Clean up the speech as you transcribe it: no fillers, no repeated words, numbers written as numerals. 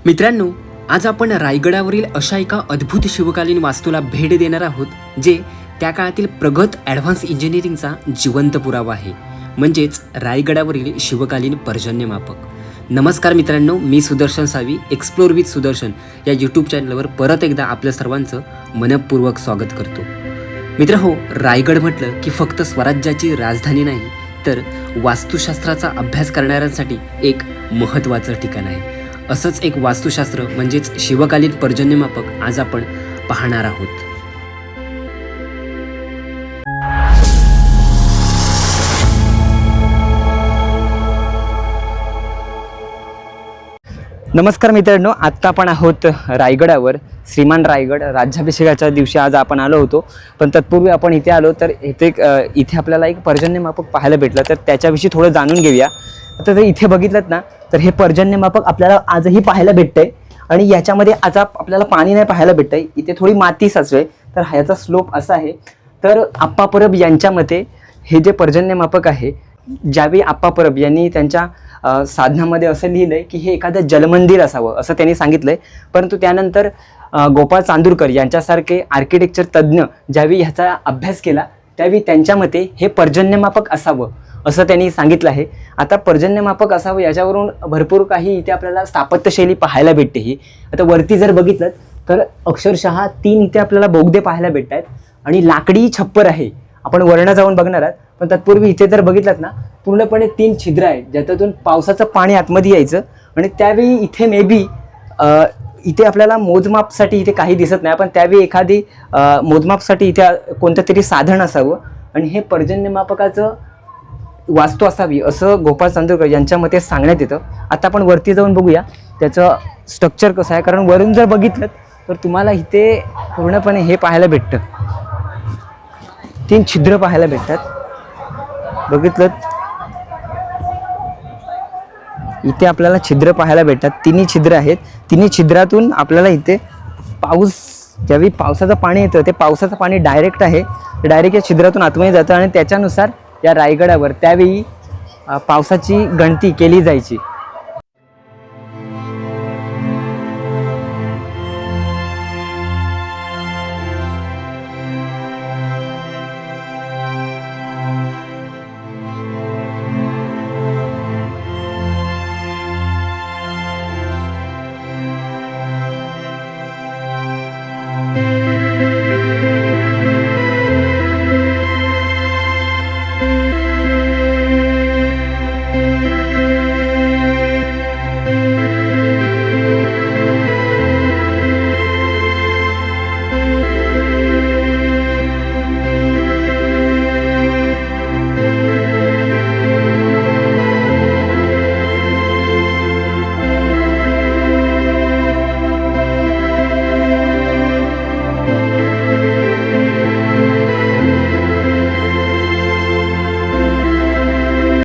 मित्रांनो, आज आपण रायगडावरील अशा एका अद्भुत शिवकालीन वास्तूला भेट देणार आहोत जे त्या काळातील प्रगत ॲडव्हान्स इंजिनिअरिंगचा जिवंत पुरावा आहे, म्हणजेच रायगडावरील शिवकालीन पर्जन्यमापक। नमस्कार मित्रांनो, मी सुदर्शन सावी एक्सप्लोर विथ सुदर्शन या यूट्यूब चॅनलवर परत एकदा आपल्या सर्वांचं मनपूर्वक स्वागत करतो। मित्रहो, रायगड म्हटलं की फक्त स्वराज्याची राजधानी नाही तर वास्तुशास्त्राचा अभ्यास करणाऱ्यांसाठी एक महत्त्वाचं ठिकाण आहे। असंच एक वास्तुशास्त्र म्हणजेच शिवकालीन पर्जन्यमापक आज आपण पाहणार आहोत। नमस्कार मित्रांनो, आत्ता आपण आहोत रायगडावर। श्रीमान रायगड राज्याभिषेकाच्या दिवशी आज आपण आलो होतो, पण तत्पूर्वी आपण इथे आलो तर इथे आपल्याला एक पर्जन्यमापक पाहायला भेटलं, तर त्याच्याविषयी थोडं जाणून घेऊया। आता जर इथे बघितलं ना तर हे पर्जन्यमापक आपल्याला आजही पाहायला भेटतंय आणि याच्यामध्ये आज आपल्याला पाणी नाही पाहायला भेटतंय, इथे थोडी माती साचवे, तर ह्याचा स्लोप असा आहे। तर आप्पा परब यांच्या मते हे जे पर्जन्यमापक आहे, ज्यावेळी आप्पा परब यांनी त्यांच्या साधनामध्ये असं लिहिलंय की हे एखादं जलमंदिर असावं असं त्यांनी सांगितलंय, परंतु त्यानंतर गोपाळ चांदूरकर यांच्यासारखे आर्किटेक्चर तज्ज्ञ ज्यावेळी ह्याचा अभ्यास केला त्यावेळी त्यांच्या मते हे पर्जन्यमापक असावं असं त्यांनी सांगितलं आहे। आता पर्जन्यमापक असावं याच्यावरून भरपूर काही इथे आपल्याला स्थापत्यशैली पाहायला भेटते। ही आता वरती जर बघितलं तर अक्षरशः 3 इथे आपल्याला बोगदे पाहायला भेटत आहेत आणि लाकडी छप्पर आहे। आपण वरनं जाऊन बघणार आहात, पण तत्पूर्वी इथे जर बघितलात ना पूर्णपणे 3 छिद्र आहेत ज्याच्यातून पावसाचं पाणी आतमध्ये यायचं आणि त्यावेळी इथे मे बी इथे आपल्याला मोजमापसाठी इथे काही दिसत नाही, पण त्यावेळी एखादी मोजमापसाठी इथे कोणतं तरी साधन असावं आणि हे पर्जन्यमापकाचं वास्तू असावी असं गोपाळ चांदूरकर यांच्या मते सांगण्यात येतं। आता आपण वरती जाऊन बघूया त्याचं स्ट्रक्चर कसं आहे, कारण वरून जर बघितलं तर तुम्हाला इथे पूर्णपणे हे पाहायला भेटतं, 3 छिद्र पाहायला भेटतात। बघितलं इथे आपल्याला छिद्र पाहायला भेटतात, 3 छिद्र आहेत। 3 छिद्रातून आपल्याला इथे ज्यावेळी पावसाचं पाणी येतं ते पावसाचं पाणी डायरेक्ट या छिद्रातून आतमध्ये जातं आणि त्याच्यानुसार या रायगडावर त्यावेळी पावसाची गणती केली जायची।